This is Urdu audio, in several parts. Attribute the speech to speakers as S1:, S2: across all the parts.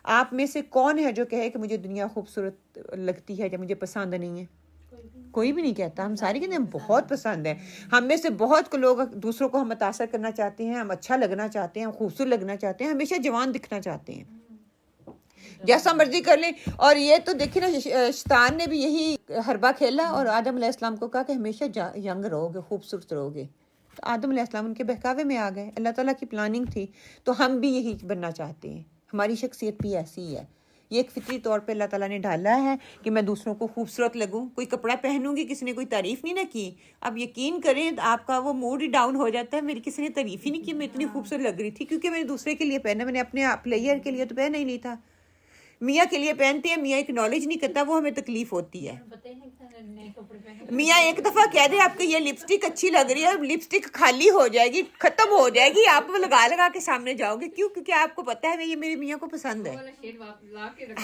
S1: آپ میں سے کون ہے جو کہے کہ مجھے دنیا خوبصورت لگتی ہے یا مجھے پسند نہیں ہے؟ کوئی بھی نہیں کہتا. ہم سارے کہتے ہیں بہت پسند ہے. ہم میں سے بہت کو لوگ دوسروں کو ہم متاثر کرنا چاہتے ہیں, ہم اچھا لگنا چاہتے ہیں, ہم خوبصورت لگنا چاہتے ہیں, ہمیشہ جوان دکھنا چاہتے ہیں, جیسا مرضی کر لیں. اور یہ تو دیکھیں نا, شیطان نے بھی یہی حربہ کھیلا اور آدم علیہ السلام کو کہا کہ ہمیشہ ینگ رہو گے, خوبصورت رہو گے. تو آدم علیہ السلام ان کے بہکاوے میں آ گئے. اللہ تعالیٰ کی پلاننگ تھی. تو ہم بھی یہی بننا چاہتے ہیں, ہماری شخصیت بھی ایسی ہی ہے. یہ ایک فطری طور پہ اللہ تعالیٰ نے ڈالا ہے کہ میں دوسروں کو خوبصورت لگوں. کوئی کپڑا پہنوں گی, کسی نے کوئی تعریف نہیں نہ کی, اب یقین کریں آپ کا وہ موڈ ہی ڈاؤن ہو جاتا ہے. میری کسی نے تعریف ہی نہیں کی, میں اتنی خوبصورت لگ رہی تھی, کیونکہ میں نے دوسرے کے لیے پہنا, میں نے اپنے پلیئر کے لیے تو پہنا ہی نہیں تھا. میاں کے لیے پہنتے ہیں, میاں اکنالج نہیں کرتا, وہ ہمیں تکلیف ہوتی ہے. میاں ایک دفعہ کہہ دے آپ کو یہ لپسٹک اچھی لگ رہی ہے, لپسٹک خالی ہو جائے گی, ختم ہو جائے گی, آپ وہ لگا لگا کے سامنے جاؤ گے. کیوں؟ کیونکہ آپ کو پتا ہے یہ میرے میاں کو پسند ہے.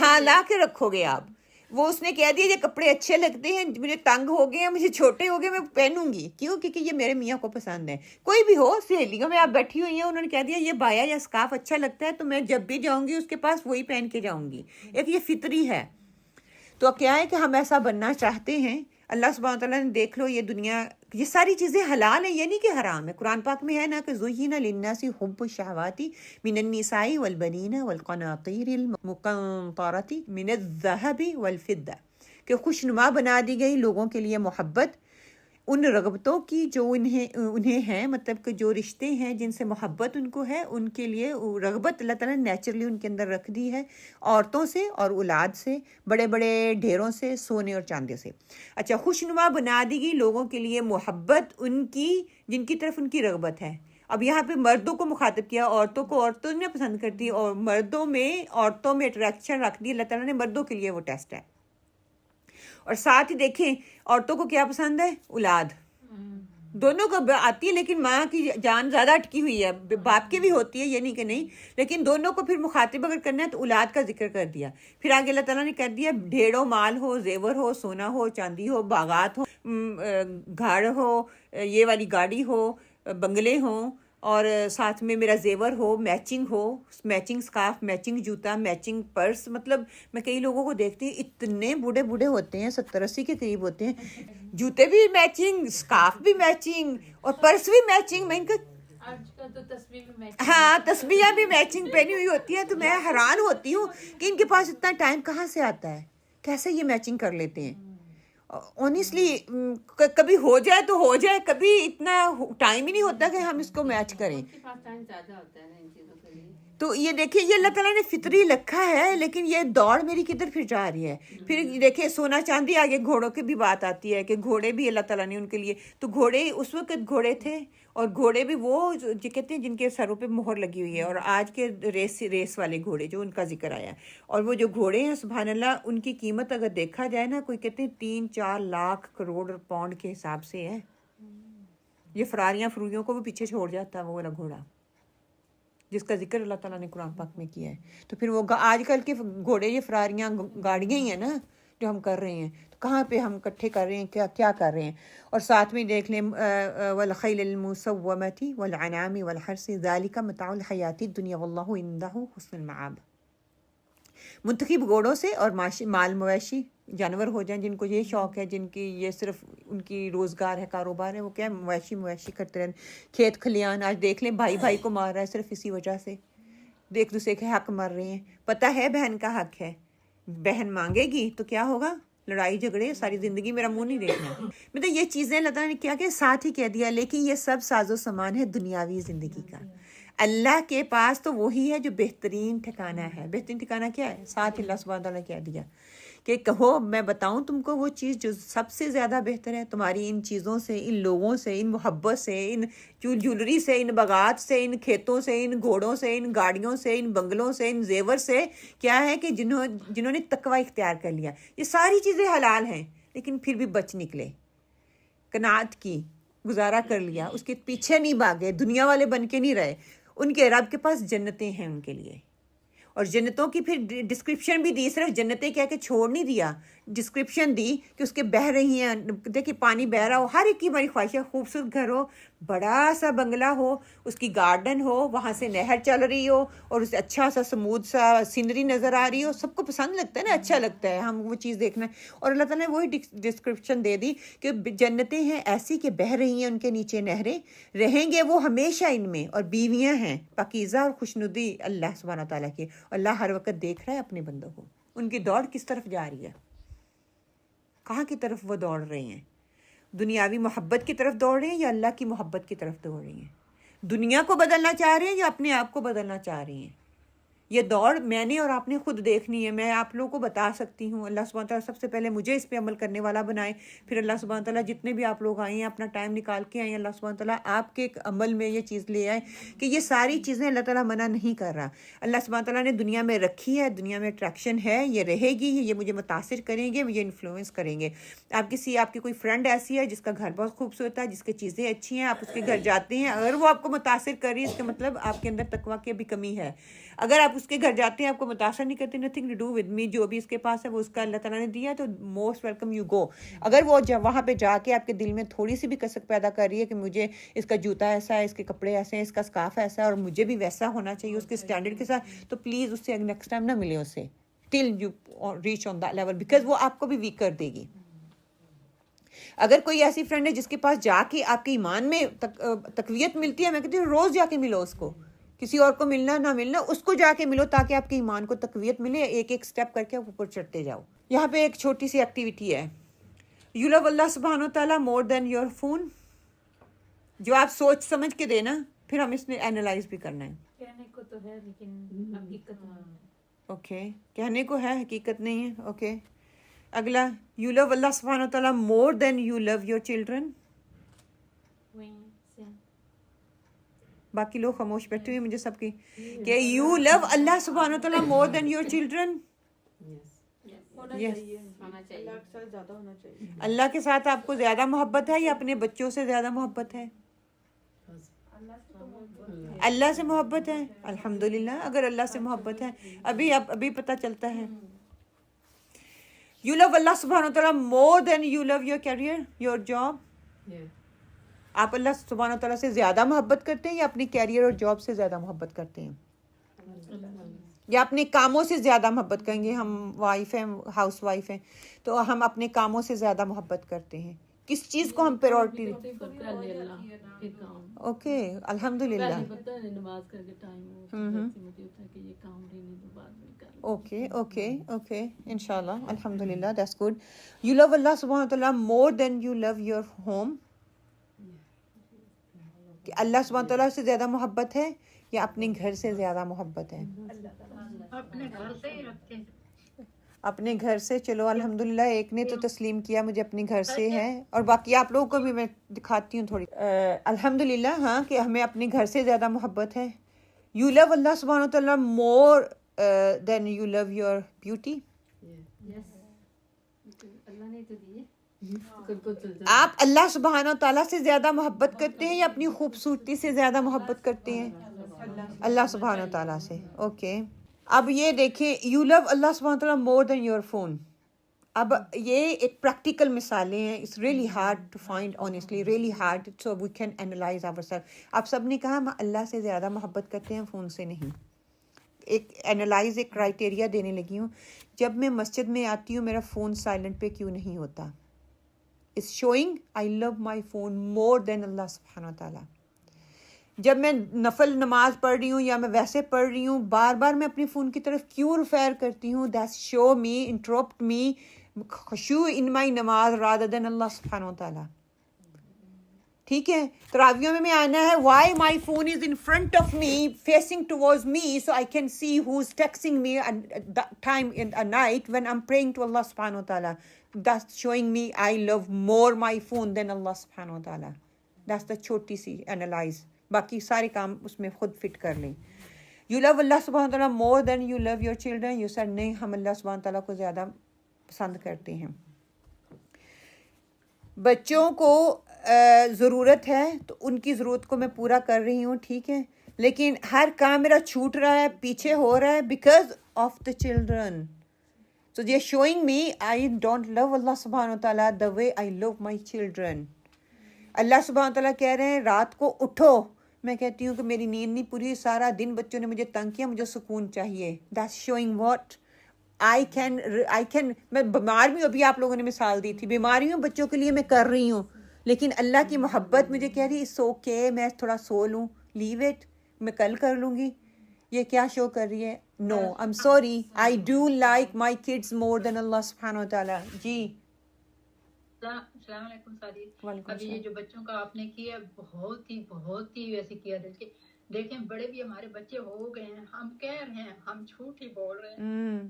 S1: ہاں, لا کے رکھو گے آپ. وہ اس نے کہہ دیا یہ کپڑے اچھے لگتے ہیں, مجھے تنگ ہو گئے ہیں, مجھے چھوٹے ہو گئے, میں پہنوں گی. کیوں؟ کیونکہ یہ میرے میاں کو پسند ہے. کوئی بھی ہو, سہیلیوں میں آپ بیٹھی ہوئی ہیں, انہوں نے کہہ دیا یہ بایا یا اسکارف اچھا لگتا ہے, تو میں جب بھی جاؤں گی اس کے پاس وہی پہن کے جاؤں گی. ایک یہ فطری ہے. تو کیا ہے کہ ہم ایسا بننا چاہتے ہیں. اللہ سبحانہ وتعالیٰ نے دیکھ لو, یہ دنیا, یہ ساری چیزیں حلال ہیں, یہ نہیں کہ حرام ہے. قرآن پاک میں ہے نا کہ زُيِّنَ لِلنَّاسِ حُبُّ الشَّهَوَاتِ مِنَ النِّسَاءِ وَالْبَنِينَ وَالْقَنَاطِيرِ الْمُقَنطَرَةِ مِنَ الذَّهَبِ وَالْفِضَّةِ, کہ خوشنما بنا دی گئی لوگوں کے لیے محبت ان رغبتوں کی جو انہیں ہیں, مطلب کہ جو رشتے ہیں جن سے محبت ان کو ہے, ان کے لیے رغبت اللہ تعالیٰ نے نیچرلی ان کے اندر رکھ دی ہے, عورتوں سے اور اولاد سے, بڑے بڑے ڈھیروں سے, سونے اور چاندی سے. اچھا, خوشنما بنا دی گئی لوگوں کے لیے محبت ان کی جن کی طرف ان کی رغبت ہے. اب یہاں پہ مردوں کو مخاطب کیا, عورتوں کو عورتوں نے پسند کرتی, اور مردوں میں عورتوں میں اٹریکشن رکھ دی اللہ تعالیٰ نے, مردوں کے لیے وہ ٹیسٹ ہے. اور ساتھ ہی دیکھیں عورتوں کو کیا پسند ہے, اولاد. دونوں کو آتی ہے, لیکن ماں کی جان زیادہ اٹکی ہوئی ہے, باپ کی بھی ہوتی ہے, یہ نہیں کہ نہیں, لیکن دونوں کو پھر مخاطب اگر کرنا ہے تو اولاد کا ذکر کر دیا. پھر آگے اللہ تعالیٰ نے کر دیا ڈھیڑوں مال ہو, زیور ہو, سونا ہو, چاندی ہو, باغات ہو, گھر ہو, یہ والی گاڑی ہو, بنگلے ہوں, اور ساتھ میں میرا زیور ہو, میچنگ ہو, میچنگ سکارف, میچنگ جوتا, میچنگ پرس. مطلب میں کئی لوگوں کو دیکھتی ہوں اتنے بوڑھے بوڑھے ہوتے ہیں, 70-80 کے قریب ہوتے ہیں, جوتے بھی میچنگ, سکارف بھی میچنگ, اور پرس بھی میچنگ. میں ان کا ہاں, تسبیحیں بھی میچنگ پہنی ہوئی ہوتی ہیں. تو میں حیران ہوتی ہوں کہ ان کے پاس اتنا ٹائم کہاں سے آتا ہے, کیسے یہ میچنگ کر لیتے ہیں. آنیسٹلی کبھی ہو جائے تو ہو جائے, کبھی اتنا ٹائم ہی نہیں ہوتا کہ ہم اس کو میچ کریں. تو یہ دیکھیں, یہ اللہ تعالیٰ نے فطری رکھا ہے, لیکن یہ دوڑ میری کدھر پھر جا رہی ہے. پھر دیکھیں سونا چاندی, آگے گھوڑوں کی بھی بات آتی ہے کہ گھوڑے بھی اللہ تعالیٰ نے ان کے لیے, تو گھوڑے اس وقت گھوڑے تھے, اور گھوڑے بھی وہ جو کہتے ہیں جن کے سروں پہ مہر لگی ہوئی ہے, اور آج کے ریس والے گھوڑے جو ان کا ذکر آیا. اور وہ جو گھوڑے ہیں سبحان اللہ, ان کی قیمت اگر دیکھا جائے نا, کوئی کہتے ہیں 3-4 لاکھ کروڑ پاؤنڈ کے حساب سے ہے. یہ فراریوں کو بھی پیچھے چھوڑ جاتا ہے وہ والا گھوڑا, جس کا ذکر اللہ تعالیٰ نے قرآن پاک میں کیا ہے. تو پھر وہ آج کل کے گھوڑے, یہ فراریاں گاڑیاں ہی ہیں نا جو ہم کر رہے ہیں, تو کہاں پہ ہم اکٹھے کر رہے ہیں, کیا کر رہے ہیں. اور ساتھ میں دیکھ لیں والخیل المسومۃ والانعام والحرث ذالک متاع الحیات الدنیا واللہ عندہ حسن المآب. منتخب گھوڑوں سے اور مال مویشی جانور ہو جائیں جن کو یہ شوق ہے, جن کی یہ صرف ان کی روزگار ہے, کاروبار ہے, وہ کیا مویشی کرتے رہے. کھیت کھلیان, آج دیکھ لیں بھائی کو مار رہا ہے صرف اسی وجہ سے, ایک دوسرے کے حق مار رہے ہیں. پتہ ہے بہن کا حق ہے, بہن مانگے گی تو کیا ہوگا, لڑائی جھگڑے, ساری زندگی میرا منہ نہیں دیکھنا. مطلب یہ چیزیں اللہ تعالیٰ نے کیا کہ ساتھ ہی کہہ دیا, لیکن یہ سب ساز و سامان ہے دنیاوی زندگی کا. اللہ کے پاس تو وہی ہے جو بہترین ٹھکانہ ہے. بہترین ٹھکانہ کیا ہے, ساتھ اللہ سبحانہ تعالیٰ کہہ دیا کہ کہو میں بتاؤں تم کو وہ چیز جو سب سے زیادہ بہتر ہے تمہاری ان چیزوں سے, ان لوگوں سے, ان محبت سے, ان جولری سے, ان باغات سے, ان کھیتوں سے, ان گھوڑوں سے, ان گاڑیوں سے, ان بنگلوں سے, ان زیور سے. کیا ہے کہ جنہوں نے تقوی اختیار کر لیا. یہ ساری چیزیں حلال ہیں, لیکن پھر بھی بچ نکلے, قناعت کی, گزارا کر لیا, اس کے پیچھے نہیں بھاگے, دنیا والے بن کے نہیں رہے. ان کے رب کے پاس جنتیں ہیں ان کے لیے, اور جنتوں کی پھر ڈسکرپشن بھی دی, صرف جنتیں کہہ کے چھوڑ نہیں دیا. ڈسکرپشن دی کہ اس کے بہہ رہی ہیں, دیکھیں پانی بہہ رہا ہو, ہر ایک کی ہماری خواہش ہے خوبصورت گھر ہو, بڑا سا بنگلہ ہو, اس کی گارڈن ہو, وہاں سے نہر چل رہی ہو اور اسے اچھا سا سموتھ سا سینری نظر آ رہی ہو. سب کو پسند لگتا ہے نا, اچھا لگتا ہے ہم وہ چیز دیکھنا. اور اللہ تعالیٰ نے وہی ڈسکرپشن دے دی کہ جنتیں ہیں ایسی کہ بہہ رہی ہیں ان کے نیچے نہریں, رہیں گے وہ ہمیشہ ان میں, اور بیویاں ہیں پاکیزہ اور خوشنودی اللہ سبحانہ تعالیٰ کی. اللہ ہر وقت دیکھ رہا ہے اپنے بندوں کو, ان کی دوڑ کس طرف جا رہی ہے, کہاں کی طرف وہ دوڑ رہے ہیں, دنیاوی محبت کی طرف دوڑ رہے ہیں یا اللہ کی محبت کی طرف دوڑ رہی ہیں, دنیا کو بدلنا چاہ رہے ہیں یا اپنے آپ کو بدلنا چاہ رہی ہیں. یہ دوڑ میں نے اور آپ نے خود دیکھنی ہے. میں آپ لوگوں کو بتا سکتی ہوں, اللہ سبحانہ تعالیٰ سب سے پہلے مجھے اس پہ عمل کرنے والا بنائے, پھر اللہ سبحانہ تعالیٰ جتنے بھی آپ لوگ آئے ہیں اپنا ٹائم نکال کے آئے ہیں, اللہ سبحانہ تعالیٰ آپ کے ایک عمل میں یہ چیز لے آئے کہ یہ ساری چیزیں اللہ تعالیٰ منع نہیں کر رہا. اللہ سبحانہ تعالیٰ نے دنیا میں رکھی ہے, دنیا میں اٹریکشن ہے, یہ رہے گی, یہ مجھے متاثر کریں گے, مجھے انفلوئنس کریں گے. آپ کی کوئی فرینڈ ایسی ہے جس کا گھر بہت خوبصورت ہے, جس کی چیزیں اچھی ہیں, آپ اس کے گھر جاتے ہیں, اگر وہ آپ کو متاثر کر رہی ہے اس کا مطلب آپ کے اندر تقویٰ کی بھی کمی ہے. اگر آپ اس کے گھر جاتے ہیں آپ کو متاثر نہیں کرتے, nothing to do with me, جو بھی اس کے پاس ہے وہ اس کا اللہ تعالیٰ نے دیا, تو موسٹ ویلکم یو گو. اگر وہ وہاں پہ جا کے آپ کے دل میں تھوڑی سی بھی کسک پیدا کر رہی ہے کہ مجھے اس کا جوتا ایسا ہے, اس کے کپڑے ایسے ہیں, اس کا اسکارف ایسا ہے اور مجھے بھی ویسا ہونا چاہیے اس کے اسٹینڈرڈ کے ساتھ, تو پلیز اس سے نیکسٹ ٹائم نہ ملے اس سے till you reach on that level, because وہ آپ کو بھی ویک کر دے گی. اگر کوئی ایسی فرینڈ ہے جس کے پاس جا کے آپ کے ایمان میں تقویت ملتی ہے, میں کہتی ہوں روز جا کے ملو اس کو, کسی اور کو ملنا نہ ملنا اس کو جا کے ملو تاکہ آپ کے ایمان کو تقویت ملے. ایک ایک سٹیپ کر کے اوپر چڑھتے جاؤ. یہاں پہ ایک چھوٹی سی ایکٹیویٹی ہے, یو لو اللہ سبحانہ تعالیٰ مور دین یور فون, جو آپ سوچ سمجھ کے دینا, پھر ہم اس میں اینالائز بھی کرنا ہے.
S2: کہنے کو تو ہے لیکن حقیقت نہیں ہے.
S1: اوکے, کہنے کو ہے حقیقت نہیں ہے. اوکے, اگلا, یو لو اللہ سبحانہ تعالیٰ more than you love your children. باقی لوگ خاموش بیٹھے ہوئے مجھے سب کی, کہ یو لو اللہ سبحانہ تعالیٰ مور دین یور چلڈرن. اللہ کے ساتھ آپ کو زیادہ محبت ہے یا اپنے بچوں سے زیادہ محبت ہے؟ اللہ سے محبت ہے, الحمدللہ. اگر اللہ سے محبت ہے, ابھی پتہ چلتا ہے. یو لو اللہ سبحانہ تعالیٰ more than you love your career, your job. آپ اللہ سبحانہ تعالیٰ سے زیادہ محبت کرتے ہیں یا اپنی کیریئر اور جاب سے زیادہ محبت کرتے ہیں, یا اپنے کاموں سے زیادہ محبت کریں گے؟ ہم وائف ہیں, ہاؤس وائف ہیں, تو ہم اپنے کاموں سے زیادہ محبت کرتے ہیں. کس چیز کو ہم پریورٹی؟ اوکے, الحمدللہ. اوکے اوکے اوکے, انشاءاللہ, الحمدللہ, دیٹس گڈ. یو لو اللہ سبحانہ تعالیٰ more than you love your home. کہ اللہ سبحانہ تعالیٰ سے زیادہ محبت ہے یا اپنے گھر سے زیادہ محبت ہے؟
S2: اپنے گھر سے ہی رکھتے ہیں.
S1: اپنے گھر سے. چلو الحمدللہ, ایک نے تو تسلیم کیا مجھے اپنے گھر سے ہے, اور باقی آپ لوگوں کو بھی میں دکھاتی ہوں تھوڑی. الحمدللہ, ہاں, کہ ہمیں اپنے گھر سے زیادہ محبت ہے. یو لو اللہ سبحانہ تعالیٰ more than you love your beauty. آپ اللہ سبحانہ تعالیٰ سے زیادہ محبت کرتے ہیں یا اپنی خوبصورتی سے زیادہ محبت کرتے ہیں؟ اللہ سبحانہ تعالیٰ سے. اوکے, اب یہ دیکھیں, یو لو اللہ سبحانہ تعالیٰ مور دین یور فون. اب یہ ایک پریکٹیکل مثالیں ہیں. It's really hard to find, honestly really hard, so we can analyse our self. آپ سب نے کہا ہم اللہ سے زیادہ محبت کرتے ہیں, فون سے نہیں. ایک اینالائز, ایک کرائٹیریا دینے لگی ہوں. جب میں مسجد میں آتی ہوں میرا فون سائلنٹ پہ کیوں نہیں ہوتا؟ It's شوئنگ I love my phone more than اللہ سبحانہ تعالیٰ. جب میں نفل نماز پڑھ رہی ہوں یا میں ویسے پڑھ رہی ہوں, بار بار میں اپنے فون کی طرف کیوں ریفر کرتی ہوں؟ دیٹس شو می, انٹرپٹ می خشوع ان مائی نماز رادر دین اللہ سبحانہ تعالیٰ. ٹھیک ہے, تراویوں میں آنا ہے, why my phone is in front of me facing towards me so I can see who is texting me time in night when I am praying to اللہ سبحانہ تعالیٰ. That's showing me I love more my phone than Allah subhanahu wa ta'ala. That's the چھوٹی سی analyze. باقی سارے کام اس میں خود فٹ کر لیں. You love Allah subhanahu wa ta'ala more than you love your children. You said نہیں, ہم اللہ سبحانہ تعالیٰ کو زیادہ پسند کرتے ہیں. بچوں کو ضرورت ہے تو ان کی ضرورت کو میں پورا کر رہی ہوں, ٹھیک ہے, لیکن ہر کام میرا چھوٹ رہا ہے, پیچھے ہو رہا ہے, because of the children. So they are showing me I don't love Allah subhanahu wa ta'ala the way I love my children. اللہ سبحانہ تعالیٰ کہہ رہے ہیں رات کو اٹھو. میں کہتی ہوں کہ میری نیند نہیں پوری, سارا دن بچوں نے مجھے تنگ کیا, مجھے سکون چاہیے. That's showing what I can میں بیمار بھی ہوں, ابھی آپ لوگوں نے مثال دی تھی, بیماری ہوں بچوں کے لیے میں کر رہی ہوں, لیکن اللہ کی محبت مجھے کہہ رہی ہے it's okay, میں تھوڑا سو لوں, leave it, میں کل کر لوں گی. یہ کیا شو کر رہی ہے؟ No, I'm sorry, I do like my kids more than Allah سبحانہ wa ta'ala. جی
S2: السلام علیکم سعدی.
S1: وعلیکم
S2: ابھی یہ جو بچوں کا آپ نے کیا بہت ہی ویسے کیا. دیکھیں بڑے بھی ہمارے بچے ہو گئے ہیں, ہم کہہ رہے ہیں, ہم جھوٹ ہی بول رہے ہیں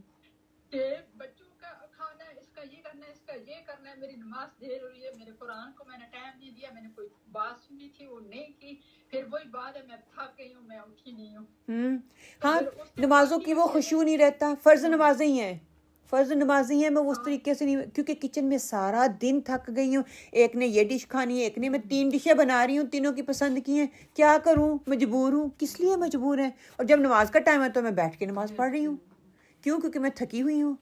S2: کہ بچوں کا کھانا ہے, اس کا یہ کرنا ہے, اس کا یہ کرنا ہے, میری نماز دیر ہوئی ہے, میرے قرآن کو میں نے ٹائم نہیں دیا, میں نے کوئی بات سنی تھی وہ نہیں کی, پھر وہی بات ہے میں تھک گئی ہوں, میں اٹھی نہیں ہوں.
S1: ہاں, نمازوں کی وہ خشوع نہیں رہتا. فرض نمازیں ہی ہیں, فرض نمازی ہیں, میں اس طریقے سے نہیں, کیونکہ کچن میں سارا دن تھک گئی ہوں, ایک نے یہ ڈش کھانی ہے, ایک نے, میں 3 ڈشیں بنا رہی ہوں, تینوں کی پسند کی ہیں, کیا کروں, مجبور ہوں. کس لیے مجبور ہیں؟ اور جب نماز کا ٹائم ہے تو میں بیٹھ کے نماز پڑھ رہی ہوں. کیوں؟ کیونکہ میں تھکی ہوئی ہوں.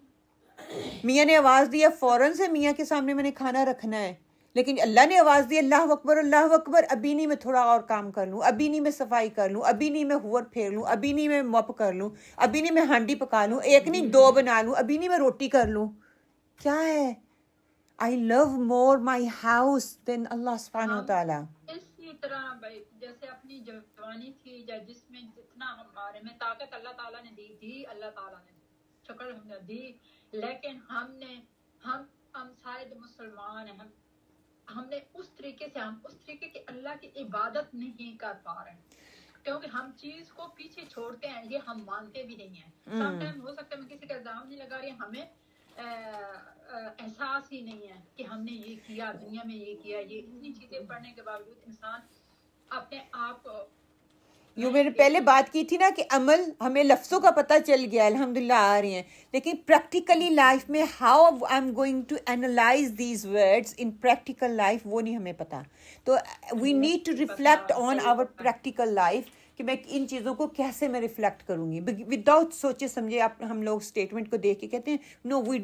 S1: میاں نے آواز دیا, فوراً سے میاں کے سامنے میں نے کھانا رکھنا ہے, لیکن اللہ نے آواز دی اللہ اکبر اللہ اکبر, ابھی نہیں میں تھوڑا اور کام کر لوں, ابھی نہیں میں صفائی کر لوں, ابھی نہیں میں ہور پھیر لوں, ابھی نہیں میں موپ کر لوں, ابھی نہیں میں ہانڈی پکا لوں, ایک نہیں 2 بنا لوں, ابھی نہیں میں روٹی کر لوں. کیا ہے؟ I love more my house than Allah subhanahu wa ta'ala.
S2: اسی طرح بھائی جیسے اپنی جوانی تھی یا جس میں جتنا ہمارے میں طاقت اللہ تعالیٰ نے دی اللہ تعالیٰ نے شکر ہم نے دی, لیکن ہم سارے جو مسلمان ہیں ہم نے اس طریقے کی اللہ کی عبادت نہیں کر پا رہے ہیں, کیونکہ ہم چیز کو پیچھے چھوڑتے ہیں, یہ ہم مانتے بھی نہیں ہیں. سم ٹائم ہو سکتا ہے میں کسی کا الزام نہیں لگا رہی, ہمیں احساس ہی نہیں ہے کہ ہم نے یہ کیا, دنیا میں یہ کیا. یہ اتنی چیزیں پڑھنے کے باوجود انسان اپنے آپ کو
S1: جو میں نے پہلے بات کی تھی نا کہ عمل ہمیں لفظوں کا پتہ چل گیا الحمدللہ آ رہی ہیں, لیکن پریکٹیکلی لائف میں how I am going to analyse these words in practical life وہ نہیں ہمیں پتہ. تو we need to reflect on our practical life کہ میں ان چیزوں کو کیسے میں ریفلیکٹ کروں گی وداؤٹ سوچے سمجھے. ہم لوگ اسٹیٹمنٹ کو دیکھ کے کہتے ہیں نو وی,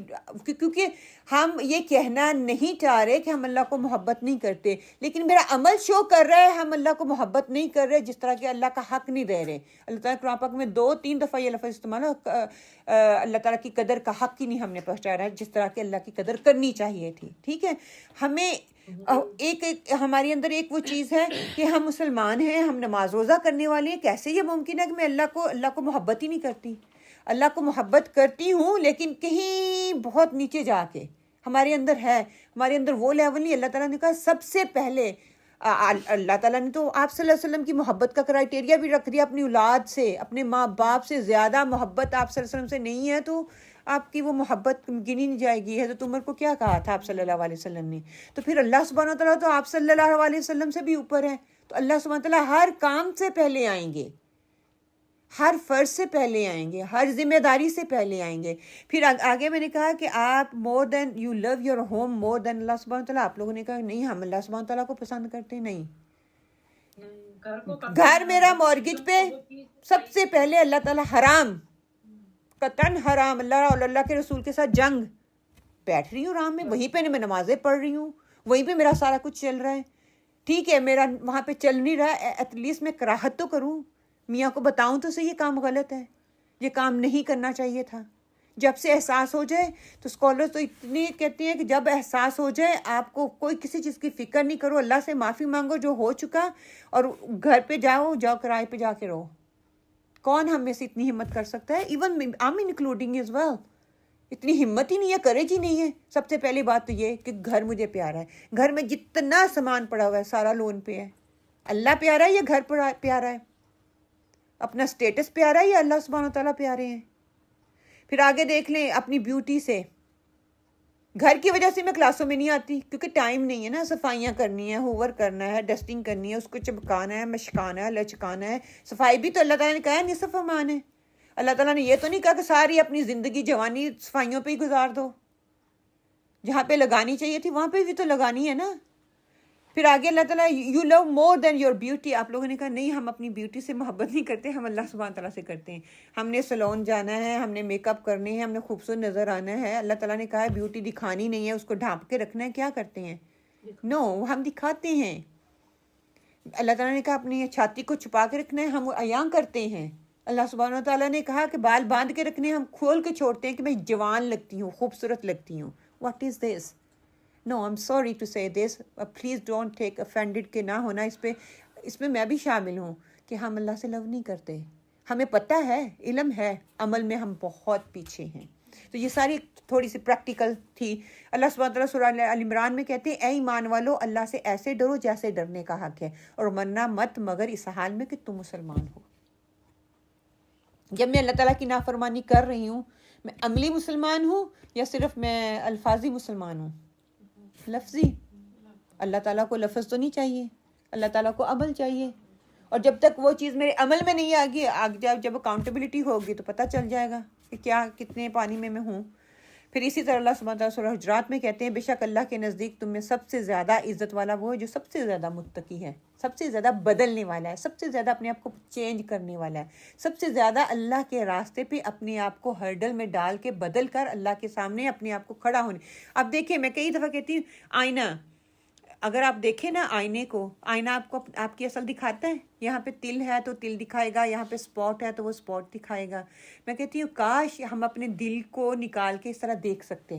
S1: کیونکہ ہم یہ کہنا نہیں چاہ رہے کہ ہم اللہ کو محبت نہیں کرتے, لیکن میرا عمل شو کر رہا ہے ہم اللہ کو محبت نہیں کر رہے, جس طرح کہ اللہ کا حق نہیں دے رہے. اللہ تعالیٰ قرآن پاک میں 2-3 دفعہ یہ لفظ استعمال اللہ تعالیٰ کی قدر کا حق ہی نہیں ہم نے پہنچا رہا ہے, جس طرح کہ اللہ کی قدر کرنی چاہیے تھی. ٹھیک ہے, ہمیں ایک ہمارے اندر ایک وہ چیز ہے کہ ہم مسلمان ہیں, ہم نماز روزہ کرنے والے ہیں, کیسے یہ ممکن ہے کہ میں اللہ کو محبت ہی نہیں کرتی. اللہ کو محبت کرتی ہوں لیکن کہیں بہت نیچے جا کے ہمارے اندر ہے, ہمارے اندر وہ لیول نہیں. اللہ تعالیٰ نے کہا سب سے پہلے اللہ تعالیٰ نے تو آپ صلی اللہ علیہ وسلم کی محبت کا کرائٹیریا بھی رکھ دیا, اپنی اولاد سے, اپنے ماں باپ سے زیادہ محبت آپ صلی اللہ علیہ وسلم سے نہیں ہے تو آپ کی وہ حبت گنی نہیں جائے گی. حضرت عمر کو کیا کہا تھا آپ صلی اللہ علیہ وسلم نے؟ تو پھر اللہ سبحانہ و تعالیٰ تو آپ صلی اللہ علیہ وسلم سے بھی اوپر ہے, تو اللہ سبحانہ و تعالیٰ ہر کام سے پہلے آئیں گے, ہر فرض سے پہلے آئیں گے, ہر ذمہ داری سے پہلے آئیں گے. پھر آگے میں نے کہا کہ آپ more than you love your home more than اللہ سبحانہ و تعالیٰ. آپ لوگوں نے کہا نہیں ہم اللہ سبحانہ و تعالیٰ کو پسند کرتے نہیں. گھر میرا مورگیج پہ سب سے پہلے اللہ تعالیٰ حرام, قطعاً حرام. اللہ اور اللہ کے رسول کے ساتھ جنگ. بیٹھ رہی ہوں آرام میں, وہیں پہ میں نمازیں پڑھ رہی ہوں, وہیں پہ میرا سارا کچھ چل رہا ہے. ٹھیک ہے میرا وہاں پہ چل نہیں رہا, ایٹ لیسٹ میں کراہت تو کروں, میاں کو بتاؤں تو صحیح یہ کام غلط ہے, یہ کام نہیں کرنا چاہیے تھا. جب سے احساس ہو جائے تو اسکالر تو اتنے کہتے ہیں کہ جب احساس ہو جائے آپ کو کوئی کسی چیز کی فکر نہیں کرو, اللہ سے معافی مانگو جو ہو چکا, اور گھر پہ جاؤ کرائے پہ جا کے رہو. کون ہم میں سے اتنی ہمت کر سکتا ہے؟ Even I am including as well. اتنی ہمت ہی نہیں ہے, کریج ہی نہیں ہے. سب سے پہلی بات تو یہ کہ گھر مجھے پیارا ہے, گھر میں جتنا سامان پڑا ہوا ہے سارا لون پہ ہے. اللہ پیارا ہے یا گھر پیارا ہے؟ اپنا سٹیٹس پیارا ہے یا اللہ سبحانہ تعالیٰ پیارے ہیں؟ پھر آگے دیکھ لیں اپنی بیوٹی سے. گھر کی وجہ سے میں کلاسوں میں نہیں آتی کیونکہ ٹائم نہیں ہے نا, صفائیاں کرنی ہے, ہوور کرنا ہے, ڈسٹنگ کرنی ہے, اس کو چمکانا ہے, مشکانا ہے, لچکانا ہے. صفائی بھی تو اللہ تعالیٰ نے کہا ہے نصف امان ہے. اللہ تعالیٰ نے یہ تو نہیں کہا کہ ساری اپنی زندگی جوانی صفائیوں پہ ہی گزار دو. جہاں پہ لگانی چاہیے تھی وہاں پہ بھی تو لگانی ہے نا. پھر آگے اللہ تعالیٰ you love more than your beauty. آپ لوگوں نے کہا نہیں ہم اپنی بیوٹی سے محبت نہیں کرتے, ہم اللہ سبحانہ تعالیٰ سے کرتے ہیں. ہم نے سلون جانا ہے, ہم نے میک اپ کرنے ہیں, ہم نے خوبصورت نظر آنا ہے. اللہ تعالیٰ نے کہا ہے بیوٹی دکھانی نہیں ہے, اس کو ڈھانپ کے رکھنا ہے. کیا کرتے ہیں؟ نو, ہم دکھاتے ہیں. اللہ تعالیٰ نے کہا اپنی چھاتی کو چھپا کے رکھنا ہے, ہم عیاں کرتے ہیں. اللہ سبحانہ تعالیٰ نے کہا کہ بال باندھ کے رکھنے ہیں, ہم کھول کے چھوڑتے ہیں کہ میں جوان لگتی ہوں, خوبصورت لگتی ہوں. What is this? No, I am sorry to say this, please don't take افینڈڈ کہ نہ ہونا اس میں میں بھی شامل ہوں کہ ہم اللہ سے لو نہیں کرتے. ہمیں پتہ ہے, علم ہے, عمل میں ہم بہت پیچھے ہیں. تو یہ ساری تھوڑی سی پریکٹیکل تھی. اللہ سبحانہ تعالیٰ سورہ ال عمران میں کہتے ہیں اے ایمان والو اللہ سے ایسے ڈرو جیسے ڈرنے کا حق ہے, اور مرنا مت مگر اس حال میں کہ تم مسلمان ہو. جب میں اللہ تعالیٰ کی نافرمانی کر رہی ہوں, میں عملی مسلمان ہوں یا صرف میں الفاظی مسلمان ہوں؟ لفظی. اللہ تعالیٰ کو لفظ تو نہیں چاہیے, اللہ تعالیٰ کو عمل چاہیے. اور جب تک وہ چیز میرے عمل میں نہیں آ گئی, جب اکاؤنٹیبلٹی ہوگی تو پتہ چل جائے گا کہ کیا کتنے پانی میں ہوں. پھر اسی طرح اللہ سبحانہ تعالیٰ سورہ حجرات میں کہتے ہیں بے شک اللہ کے نزدیک تم میں سب سے زیادہ عزت والا وہ ہے جو سب سے زیادہ متقی ہے, سب سے زیادہ بدلنے والا ہے, سب سے زیادہ اپنے آپ کو چینج کرنے والا ہے, سب سے زیادہ اللہ کے راستے پہ اپنے آپ کو ہرڈل میں ڈال کے بدل کر اللہ کے سامنے اپنے آپ کو کھڑا ہونے. اب دیکھیں, میں کئی دفعہ کہتی ہوں آئینہ, اگر آپ دیکھیں نا آئینے کو, آئینہ آپ کو آپ کی اصل دکھاتا ہے. یہاں پہ تل ہے تو تل دکھائے گا, یہاں پہ اسپاٹ ہے تو وہ اسپاٹ دکھائے گا. میں کہتی ہوں کاش ہم اپنے دل کو نکال کے اس طرح دیکھ سکتے,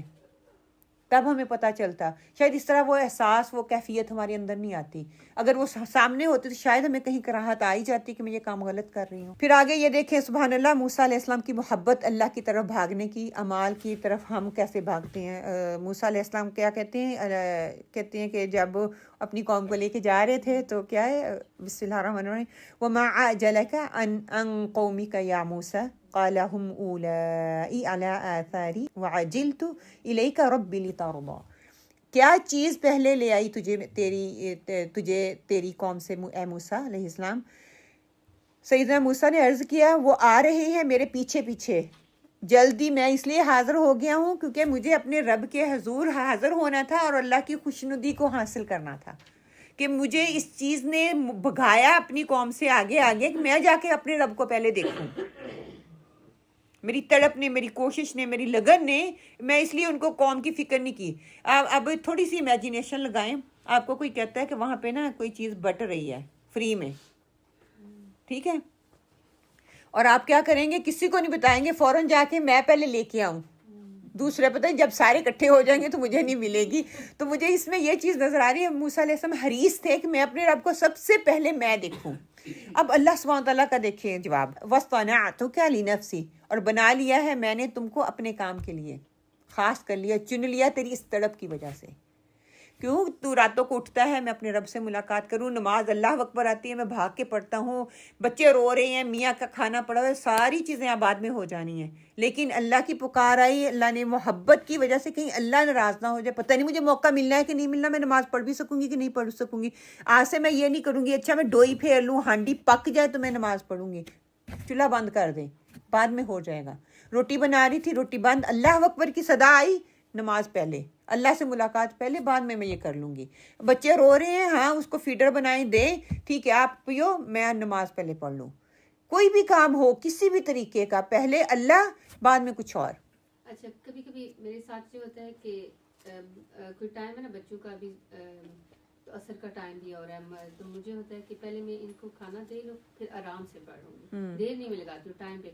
S1: تب ہمیں پتہ چلتا. شاید اس طرح وہ احساس, وہ کیفیت ہمارے اندر نہیں آتی. اگر وہ سامنے ہوتی تو شاید ہمیں کہیں کراہت آ ہی جاتی کہ میں یہ کام غلط کر رہی ہوں. پھر آگے یہ دیکھیں سبحان اللہ, موسیٰ علیہ السلام کی محبت, اللہ کی طرف بھاگنے کی, اعمال کی طرف ہم کیسے بھاگتے ہیں. موسیٰ علیہ السلام کیا کہتے ہیں کہ جب اپنی قوم کو لے کے جا رہے تھے تو کیا ہے, بسم اللہ الرحمن الرحیم, وَمَا أَعْجَلَكَ عَنْ قَوْمِكَ يَا مُوسَىٰ قَالَ هُمْ أُولَٰئِ عَلَىٰ آثَارِي وَعَجِلْتُ إِلَيْكَ رَبِّ لِتَرْضَىٰ. کیا چیز پہلے لے آئی تجھے تیری قوم سے اے موسیٰ علیہ السلام. سیدنا موسیٰ نے عرض کیا وہ آ رہے ہیں میرے پیچھے پیچھے, جلدی میں اس لیے حاضر ہو گیا ہوں کیونکہ مجھے اپنے رب کے حضور حاضر ہونا تھا اور اللہ کی خوشنودی کو حاصل کرنا تھا. کہ مجھے اس چیز نے بھگایا اپنی قوم سے آگے آگے کہ میں جا کے اپنے رب کو پہلے دیکھوں. میری تڑپ نے, میری کوشش نے, میری لگن نے, میں اس لیے ان کو قوم کی فکر نہیں کی. اب تھوڑی سی امیجینیشن لگائیں, آپ کو کوئی کہتا ہے کہ وہاں پہ نا کوئی چیز بٹ رہی ہے فری میں, ٹھیک ہے, اور آپ کیا کریں گے, کسی کو نہیں بتائیں گے, فوراً جا کے میں پہلے لے کے آؤں. دوسرے پتہ ہے جب سارے اکٹھے ہو جائیں گے تو مجھے نہیں ملے گی. تو مجھے اس میں یہ چیز نظر آ رہی ہے, موسیٰ علیہ السلام حریص تھے کہ میں اپنے رب کو سب سے پہلے میں دیکھوں. اب اللہ سبحانہ تعالیٰ کا دیکھیں جواب, وَاصْطَنَعْتُكَ لِنَفْسِي, اور بنا لیا ہے میں نے تم کو اپنے کام کے لیے, خاص کر لیا, چن لیا تیری اس تڑپ کی وجہ سے. کیوں تو راتوں کو اٹھتا ہے میں اپنے رب سے ملاقات کروں, نماز اللہ اکبر آتی ہے میں بھاگ کے پڑھتا ہوں, بچے رو رہے ہیں, میاں کا کھانا پڑا ہوا ہے, ساری چیزیں بعد میں ہو جانی ہیں, لیکن اللہ کی پکار آئی, اللہ نے محبت کی وجہ سے کہیں اللہ ناراض نہ ہو جائے, پتہ نہیں مجھے موقع ملنا ہے کہ نہیں ملنا, میں نماز پڑھ بھی سکوں گی کہ نہیں پڑھ سکوں گی. آج سے میں یہ نہیں کروں گی اچھا میں ڈوئی پھیر لوں, ہانڈی پک جائے تو میں نماز پڑھوں گی, چولہا بند کر دیں, بعد میں ہو جائے گا. روٹی بنا رہی تھی, روٹی بند, اللہ اکبر کی صدا آئی, نماز پہلے, اللہ سے ملاقات پہلے, بعد میں یہ کر لوں گی. بچے رو رہے ہیں, ہاں اس کو فیڈر بنائیں دیں, ٹھیک ہے آپ پیو, میں نماز پہلے پڑھ لوں. کوئی بھی کام ہو کسی بھی طریقے کا, پہلے اللہ بعد میں کچھ اور.
S3: اچھا کبھی کبھی میرے ساتھ یہ ہوتا ہے کہ کوئی ٹائم ہے نا بچوں کا بھی اثر کا ٹائم بھی ہو رہا ہے, تو مجھے ہوتا ہے کہ پہلے میں ان کو کھانا دے لوں پھر آرام سے پڑھ لوں گی, دیر نہیں میں لگاتی ہوں ٹائم پہ.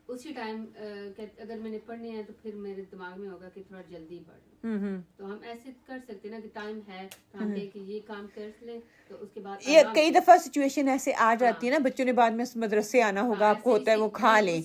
S3: اسی ٹائم اگر میں نے پڑھنے ہیں تو پھر میرے دماغ میں ہوگا کہ تھوڑا جلدی پڑھ لوں. تو ہم ایسے کر سکتے ہیں نا کہ ٹائم ہے ہم کہ یہ کام کر لیں تو اس کے بعد
S1: یہ کئی دفعہ سچویشن ایسے آ جاتی ہے نا, بچوں نے بعد میں مدرسے آنا ہوگا, آپ کو ہوتا ہے وہ کھا لیں,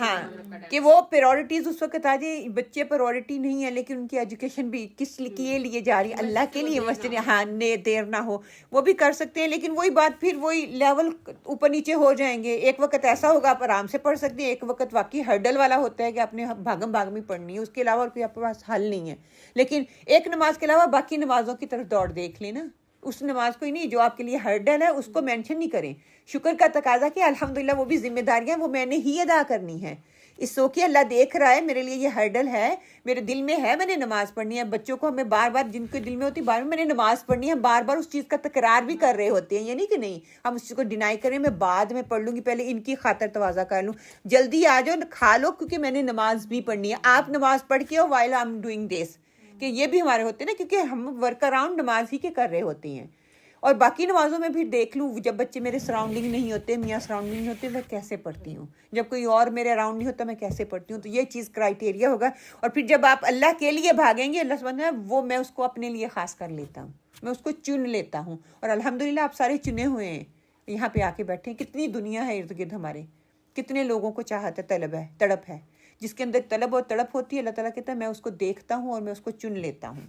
S1: ہاں کہ وہ پریورٹیز اس وقت آ جائے. بچے پریورٹی نہیں ہے لیکن ان کی ایجوکیشن بھی کس لیے جا رہی ہے, اللہ کے لیے, مسجد, ہاں دیر نہ ہو, وہ بھی کر سکتے ہیں. لیکن وہی بات پھر وہی لیول اوپر نیچے ہو جائیں گے. ایک وقت ایسا ہوگا آپ آرام سے پڑھ سکتے ہیں, ایک وقت واقعی ہرڈل والا ہوتا ہے کہ آپ نے بھاگم بھاگم پڑھنی ہے, اس کے علاوہ اور کوئی آپ کے پاس حل نہیں ہے. لیکن ایک نماز کے علاوہ باقی نمازوں کی طرف دوڑ دیکھ لیں نا, اس نماز کو ہی نہیں جو آپ کے لیے ہرڈل ہے اس کو مینشن نہیں کریں. شکر کا تقاضا کہ الحمدللہ وہ بھی ذمہ داریاں وہ میں نے ہی ادا کرنی ہے. اس اوکے اللہ دیکھ رہا ہے, میرے لیے یہ ہرڈل ہے, میرے دل میں ہے میں نے نماز پڑھنی ہے. بچوں کو ہمیں بار بار, جن کے دل میں ہوتی بار بار میں نے نماز پڑھنی ہے, بار بار اس چیز کا تکرار بھی کر رہے ہوتے ہیں, یہ نہیں کہ نہیں ہم اس چیز کو ڈینائی کریں میں بعد میں پڑھ لوں گی, پہلے ان کی خاطر تواضع کر لوں, جلدی آ جاؤ کھا لو کیونکہ میں نے نماز بھی پڑھنی ہے. آپ نماز پڑھ کے ہو while I'm doing this, کہ یہ بھی ہمارے ہوتے ہیں نا, کیونکہ ہم ورک اراؤنڈ نماز ہی کے کر رہے ہوتے ہیں. اور باقی نمازوں میں بھی دیکھ لوں, جب بچے میرے سراؤنڈنگ نہیں ہوتے, میاں سراؤنڈنگ نہیں ہوتے, میں کیسے پڑھتی ہوں, جب کوئی اور میرے اراؤنڈ نہیں ہوتا میں کیسے پڑھتی ہوں. تو یہ چیز کرائٹیریا ہوگا. اور پھر جب آپ اللہ کے لیے بھاگیں گے, اللہ سبحانہ وہ میں اس کو اپنے لیے خاص کر لیتا ہوں, میں اس کو چن لیتا ہوں. اور الحمدللہ آپ سارے چنے ہوئے ہیں, یہاں پہ آ کے بیٹھے ہیں. کتنی دنیا ہے ارد گرد ہمارے, کتنے لوگوں کو چاہت ہے, طلب ہے, تڑپ ہے. جس کے اندر طلب اور تڑپ ہوتی ہے, اللہ تعالیٰ کہتا ہے میں اس کو دیکھتا ہوں اور میں اس کو چن لیتا ہوں.